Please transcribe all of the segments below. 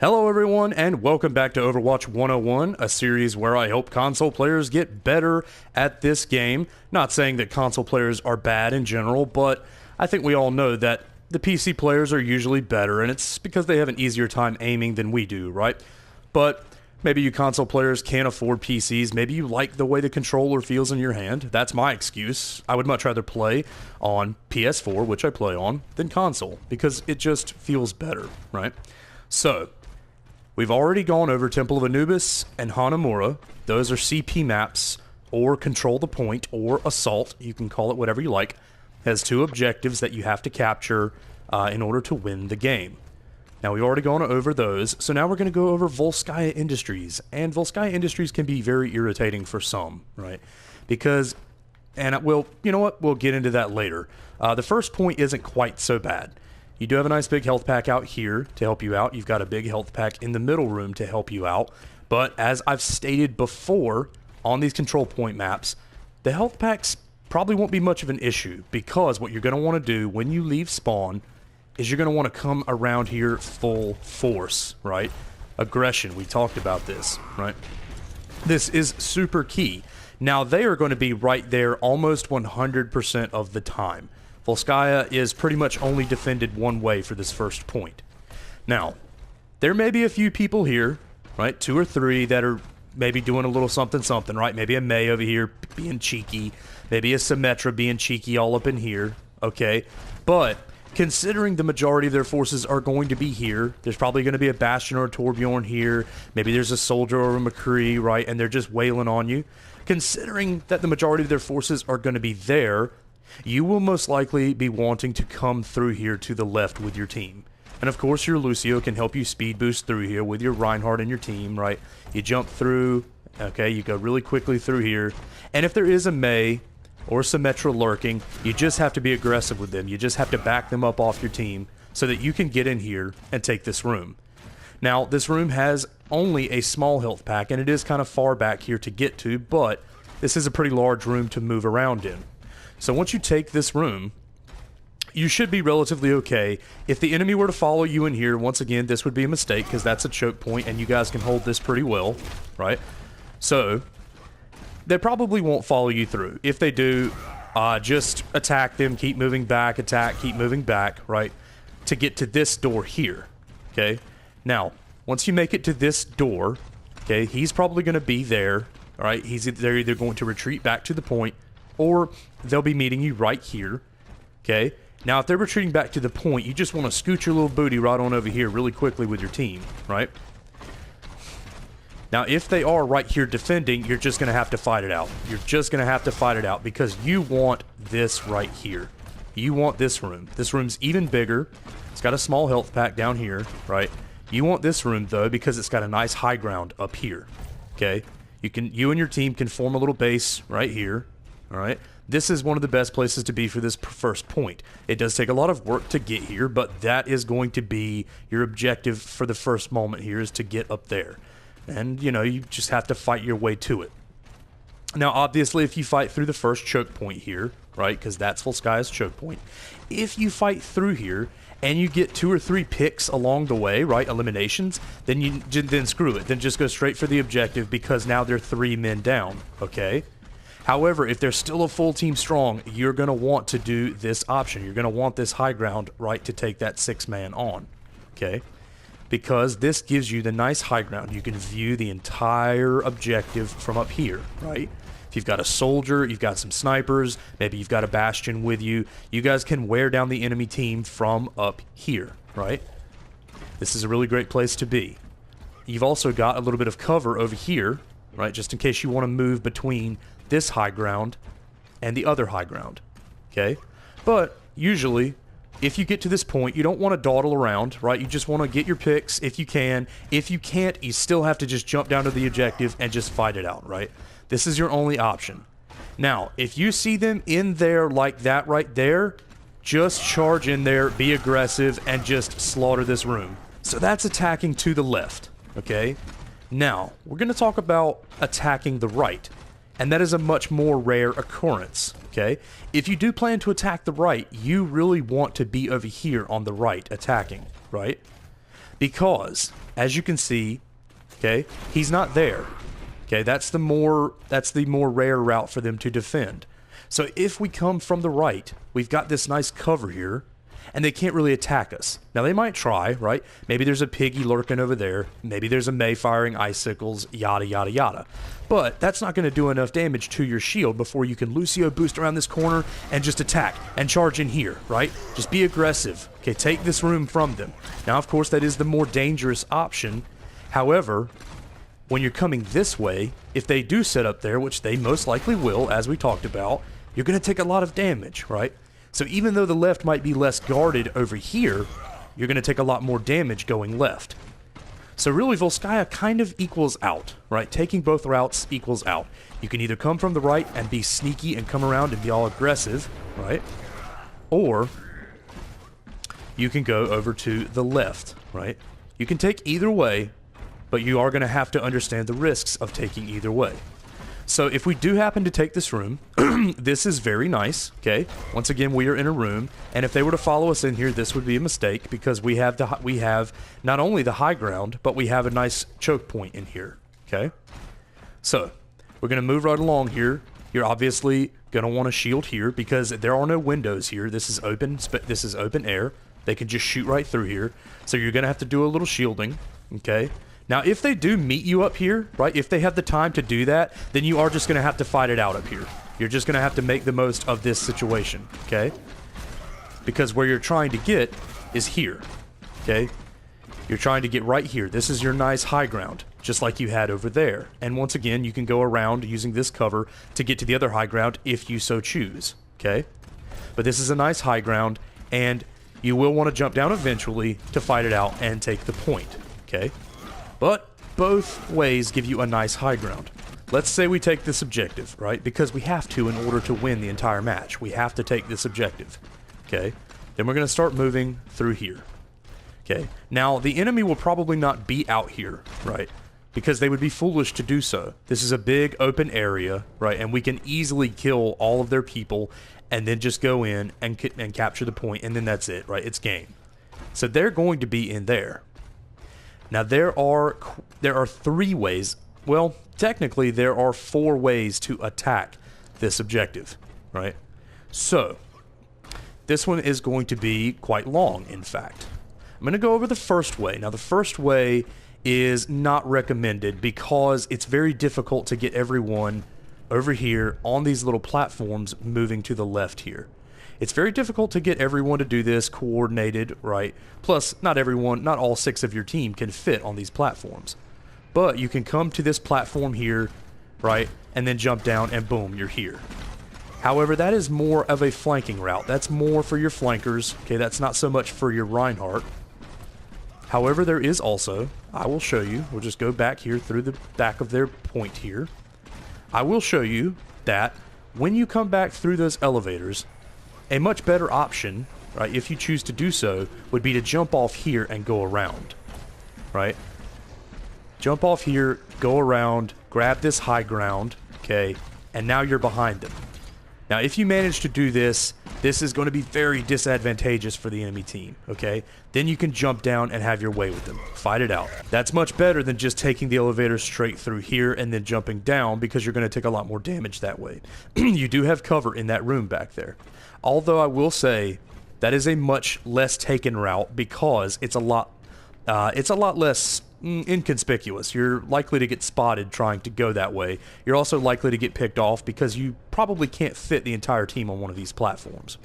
Hello everyone and welcome back to Overwatch 101, a series where I hope console players get better at this game. Not saying that console players are bad in general, but I think we all know that the PC players are usually better, and it's because they have an easier time aiming than we do, right? But maybe you console players can't afford PCs, maybe you like the way the controller feels in your hand. That's my excuse. I would much rather play on PS4, which I play on, than console, because it just feels better, right? So, we've already gone over Temple of Anubis and Hanamura. Those are CP maps, or Control the Point, or Assault. You can call it whatever you like. Has two objectives that you have to capture in order to win the game. Now, we've already gone over those, so now we're going to go over Volskaya Industries. And Volskaya Industries can be very irritating for some, right? Because, and we'll, you know what, we'll get into that later. The first point isn't quite so bad. You do have a nice big health pack out here to help you out. You've got a big health pack in the middle room to help you out. But as I've stated before on these control point maps, the health packs probably won't be much of an issue, because what you're going to want to do when you leave spawn is you're going to want to come around here full force, right? Aggression, we talked about this, right? This is super key. Now, they are going to be right there almost 100% of the time. Volskaya is pretty much only defended one way for this first point. Now, there may be a few people here, right? 2 or 3 that are maybe doing a little something, right? Maybe a May over here being cheeky. Maybe a Symmetra being cheeky all up in here, okay? But considering the majority of their forces are going to be here, there's probably going to be a Bastion or a Torbjorn here. Maybe there's a Soldier or a McCree, right? And they're just wailing on you. Considering that the majority of their forces are going to be there, you will most likely be wanting to come through here to the left with your team. And of course, your Lucio can help you speed boost through here with your Reinhardt and your team, right? You jump through, okay, you go really quickly through here. And if there is a Mei or Symmetra lurking, you just have to be aggressive with them. You just have to back them up off your team so that you can get in here and take this room. Now, this room has only a small health pack, and it is kind of far back here to get to, but this is a pretty large room to move around in. So once you take this room, you should be relatively okay. If the enemy were to follow you in here, once again, this would be a mistake because that's a choke point and you guys can hold this pretty well, right? So, they probably won't follow you through. If they do, just attack them, keep moving back, attack, keep moving back, right? To get to this door here, okay? Now, once you make it to this door, okay, he's probably going to be there, all right? They're either going to retreat back to the point, or they'll be meeting you right here, okay? Now, if they're retreating back to the point, you just want to scoot your little booty right on over here really quickly with your team, right? Now, if they are right here defending, you're just going to have to fight it out. You're just going to have to fight it out because you want this right here. You want this room. This room's even bigger. It's got a small health pack down here, right? You want this room, though, because it's got a nice high ground up here, okay? You and your team can form a little base right here. All right, this is one of the best places to be for this first point. It does take a lot of work to get here, but that is going to be your objective for the first moment here, is to get up there. And, you know, you just have to fight your way to it. Now, obviously, if you fight through the first choke point here, right, because that's Volskaya's choke point, if you fight through here and you get 2 or 3 picks along the way, right, eliminations, then then screw it. Then just go straight for the objective because now they're 3 men down, okay? However, if they're still a full team strong, you're going to want to do this option. You're going to want this high ground, right, to take that 6-man on, okay? Because this gives you the nice high ground. You can view the entire objective from up here, right? If you've got a soldier, you've got some snipers, maybe you've got a Bastion with you, you guys can wear down the enemy team from up here, right? This is a really great place to be. You've also got a little bit of cover over here, right, just in case you want to move between this high ground and the other high ground, okay? But usually, if you get to this point, you don't want to dawdle around, right? You just want to get your picks if you can. If you can't, you still have to just jump down to the objective and just fight it out, right? This is your only option. Now, if you see them in there like that right there, just charge in there, be aggressive, and just slaughter this room. So that's attacking to the left, okay? Now, we're going to talk about attacking the right. And that is a much more rare occurrence, okay? If you do plan to attack the right, you really want to be over here on the right attacking, right? Because, as you can see, okay, he's not there. Okay, that's the more rare route for them to defend. So if we come from the right, we've got this nice cover here, and they can't really attack us. Now, they might try, right? Maybe there's a piggy lurking over there. Maybe there's a May firing icicles, yada, yada, yada. But that's not going to do enough damage to your shield before you can Lucio boost around this corner and just attack and charge in here, right? Just be aggressive. Okay, take this room from them. Now, of course, that is the more dangerous option. However, when you're coming this way, if they do set up there, which they most likely will, as we talked about, you're going to take a lot of damage, right? So even though the left might be less guarded over here, you're going to take a lot more damage going left. So really, Volskaya kind of equals out, right? Taking both routes equals out. You can either come from the right and be sneaky and come around and be all aggressive, right? Or you can go over to the left, right? You can take either way, but you are going to have to understand the risks of taking either way. So if we do happen to take this room, this is very nice, okay? Once again, we are in a room, and if they were to follow us in here, this would be a mistake because we have not only the high ground, but we have a nice choke point in here, okay? So we're going to move right along here. You're obviously going to want to shield here because there are no windows here. This is open air. They can just shoot right through here. So you're going to have to do a little shielding, okay? Now, if they do meet you up here, right, if they have the time to do that, then you are just going to have to fight it out up here. You're just going to have to make the most of this situation, okay? Because where you're trying to get is here, okay? You're trying to get right here. This is your nice high ground, just like you had over there. And once again, you can go around using this cover to get to the other high ground if you so choose, okay? But this is a nice high ground, and you will want to jump down eventually to fight it out and take the point, okay? But both ways give you a nice high ground. Let's say we take this objective, right? Because we have to in order to win the entire match. We have to take this objective, okay? Then we're going to start moving through here, okay? Now, the enemy will probably not be out here, right? Because they would be foolish to do so. This is a big open area, right? And we can easily kill all of their people and then just go in and capture the point, and then that's it, right? It's game. So they're going to be in there. Now, there are 3 ways. Well, technically, there are 4 ways to attack this objective, right? So, this one is going to be quite long, in fact. I'm going to go over the first way. Now, the first way is not recommended because it's very difficult to get everyone over here on these little platforms moving to the left here. It's very difficult to get everyone to do this coordinated, right? Plus, not all 6 of your team can fit on these platforms. But you can come to this platform here, right? And then jump down and boom, you're here. However, that is more of a flanking route. That's more for your flankers, okay? That's not so much for your Reinhardt. However, there is also, I will show you, we'll just go back here through the back of their point here. I will show you that when you come back through those elevators, a much better option, right, if you choose to do so, would be to jump off here and go around, right? Jump off here, go around, grab this high ground, okay, and now you're behind them. Now, if you manage to do this, this is going to be very disadvantageous for the enemy team, okay? Then you can jump down and have your way with them. Fight it out. That's much better than just taking the elevator straight through here and then jumping down because you're going to take a lot more damage that way. You do have cover in that room back there. Although I will say that is a much less taken route because it's a lot less inconspicuous. You're likely to get spotted trying to go that way. You're also likely to get picked off because you probably can't fit the entire team on one of these platforms.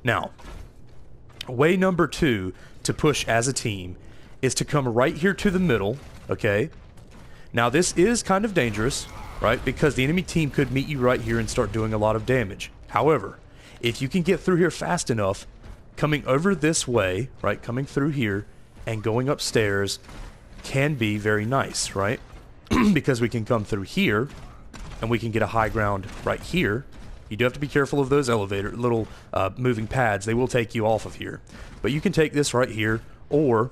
Now, way number 2 to push as a team is to come right here to the middle, okay? Now, this is kind of dangerous, right? Because the enemy team could meet you right here and start doing a lot of damage. However, if you can get through here fast enough, coming over this way, right, coming through here and going upstairs can be very nice, right? Because we can come through here and we can get a high ground right here. You do have to be careful of those little moving pads. They will take you off of here. But you can take this right here, or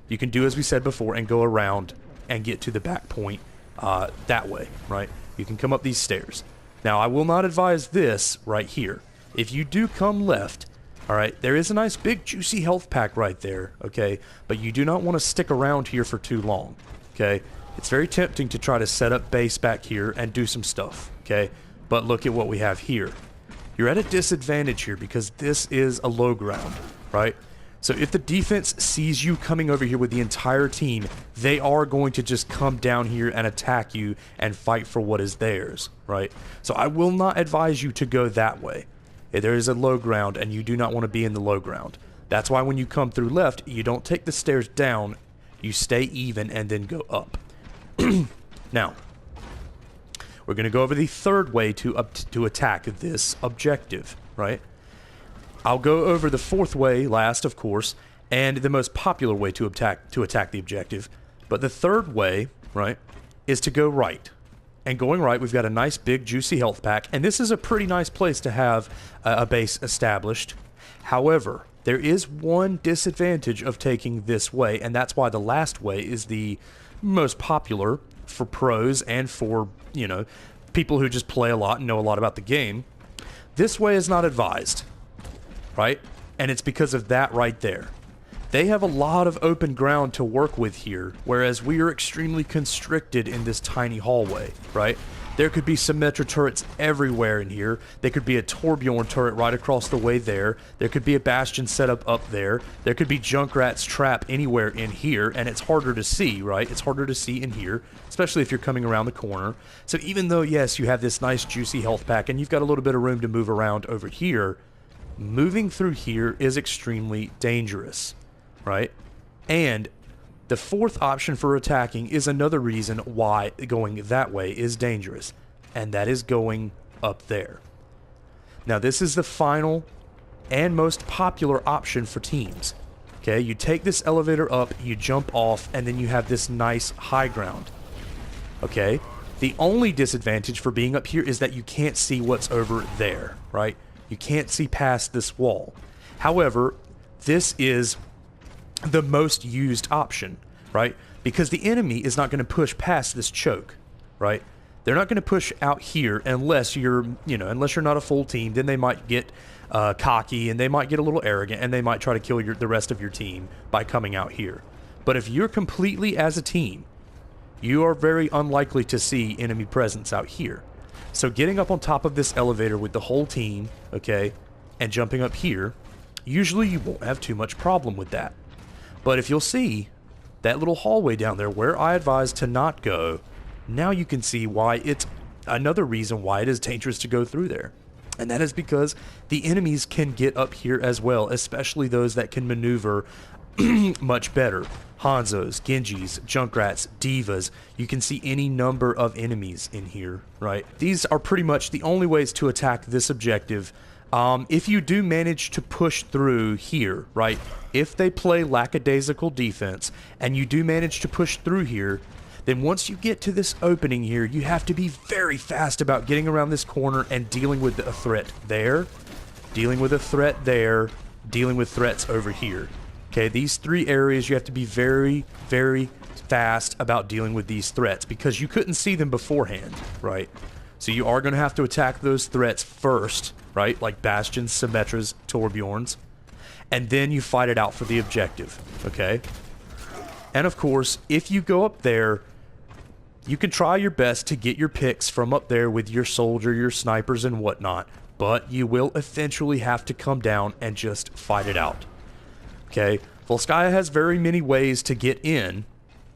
you can do as we said before and go around and get to the back point that way, right? You can come up these stairs. Now, I will not advise this right here. If you do come left, All right, there is a nice big juicy health pack right there, okay? But you do not want to stick around here for too long, okay? It's very tempting to try to set up base back here and do some stuff, okay? But look at what we have here. You're at a disadvantage here because this is a low ground, right? So if the defense sees you coming over here with the entire team, they are going to just come down here and attack you and fight for what is theirs, right? So I will not advise you to go that way. There is a low ground and you do not want to be in the low ground. That's why when you come through left, you don't take the stairs down, you stay even and then go up. Now, we're going to go over the third way to attack this objective, right? I'll go over the fourth way last, of course, and the most popular way to attack the objective. But the third way, right, is to go right. And going right, we've got a nice big juicy health pack, and this is a pretty nice place to have a base established. However, there is one disadvantage of taking this way, and that's why the last way is the most popular for pros and for, you know, people who just play a lot and know a lot about the game. This way is not advised, right? And it's because of that right there. They have a lot of open ground to work with here, whereas we are extremely constricted in this tiny hallway, right? There could be Symmetra turrets everywhere in here. There could be a Torbjorn turret right across the way there. There could be a Bastion setup up there. There could be Junkrat's trap anywhere in here, and it's harder to see, right? It's harder to see in here, especially if you're coming around the corner. So even though, yes, you have this nice juicy health pack, and you've got a little bit of room to move around over here, moving through here is extremely dangerous, right? And the fourth option for attacking is another reason why going that way is dangerous, and that is going up there. Now, this is the final and most popular option for teams. Okay, you take this elevator up, you jump off, and then you have this nice high ground. Okay, the only disadvantage for being up here is that you can't see what's over there, right? You can't see past this wall. However, this is the most used option, right? Because the enemy is not going to push past this choke, right? They're not going to push out here unless you're, unless you're not a full team. Then they might get cocky and they might get a little arrogant and they might try to kill the rest of your team by coming out here. But if you're completely as a team, you are very unlikely to see enemy presence out here. So getting up on top of this elevator with the whole team, okay, and jumping up here, usually you won't have too much problem with that. But if you'll see that little hallway down there where I advise to not go, now you can see why it's another reason why it is dangerous to go through there. And that is because the enemies can get up here as well, especially those that can maneuver much better. Hanzos, Genjis, Junkrats, Divas. You can see any number of enemies in here, right? These are pretty much the only ways to attack this objective. If you do manage to push through here, right? If they play lackadaisical defense and you do manage to push through here, then once you get to this opening here, you have to be very fast about getting around this corner and dealing with a threat there, dealing with a threat there, dealing with threats over here. Okay, these three areas you have to be very, very fast about dealing with these threats because you couldn't see them beforehand, right? So you are going to have to attack those threats first, right? Like Bastions, Symmetras, Torbjorns. And then you fight it out for the objective, okay? And of course, if you go up there, you can try your best to get your picks from up there with your soldier, your snipers, and whatnot. But you will eventually have to come down and just fight it out. Okay, Volskaya has very many ways to get in,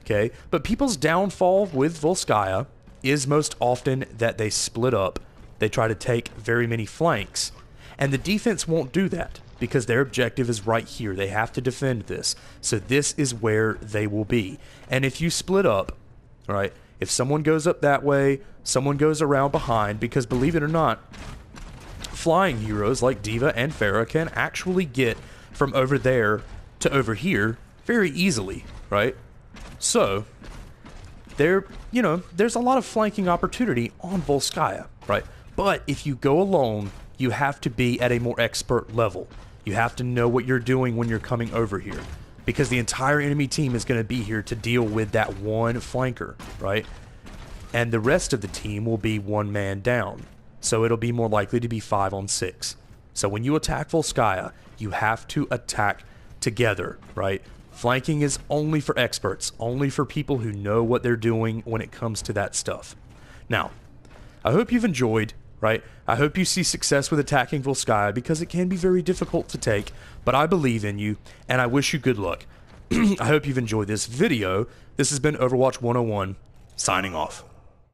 okay? But people's downfall with Volskaya is most often that they split up. They try to take very many flanks. And the defense won't do that because their objective is right here. They have to defend this. So this is where they will be. And if you split up, right, if someone goes up that way, someone goes around behind, because believe it or not, flying heroes like D.Va and Pharah can actually get from over there to over here very easily, right? So there's a lot of flanking opportunity on Volskaya, right? But if you go alone, you have to be at a more expert level. You have to know what you're doing when you're coming over here, because the entire enemy team is going to be here to deal with that one flanker, right? And the rest of the team will be one man down. So it'll be more likely to be 5 on 6. So when you attack Volskaya, you have to attack together, right? Flanking is only for experts, only for people who know what they're doing when it comes to that stuff. Now, I hope you've enjoyed, right? I hope you see success with attacking Volskaya because it can be very difficult to take, but I believe in you, and I wish you good luck. I hope you've enjoyed this video. This has been Overwatch 101, signing off.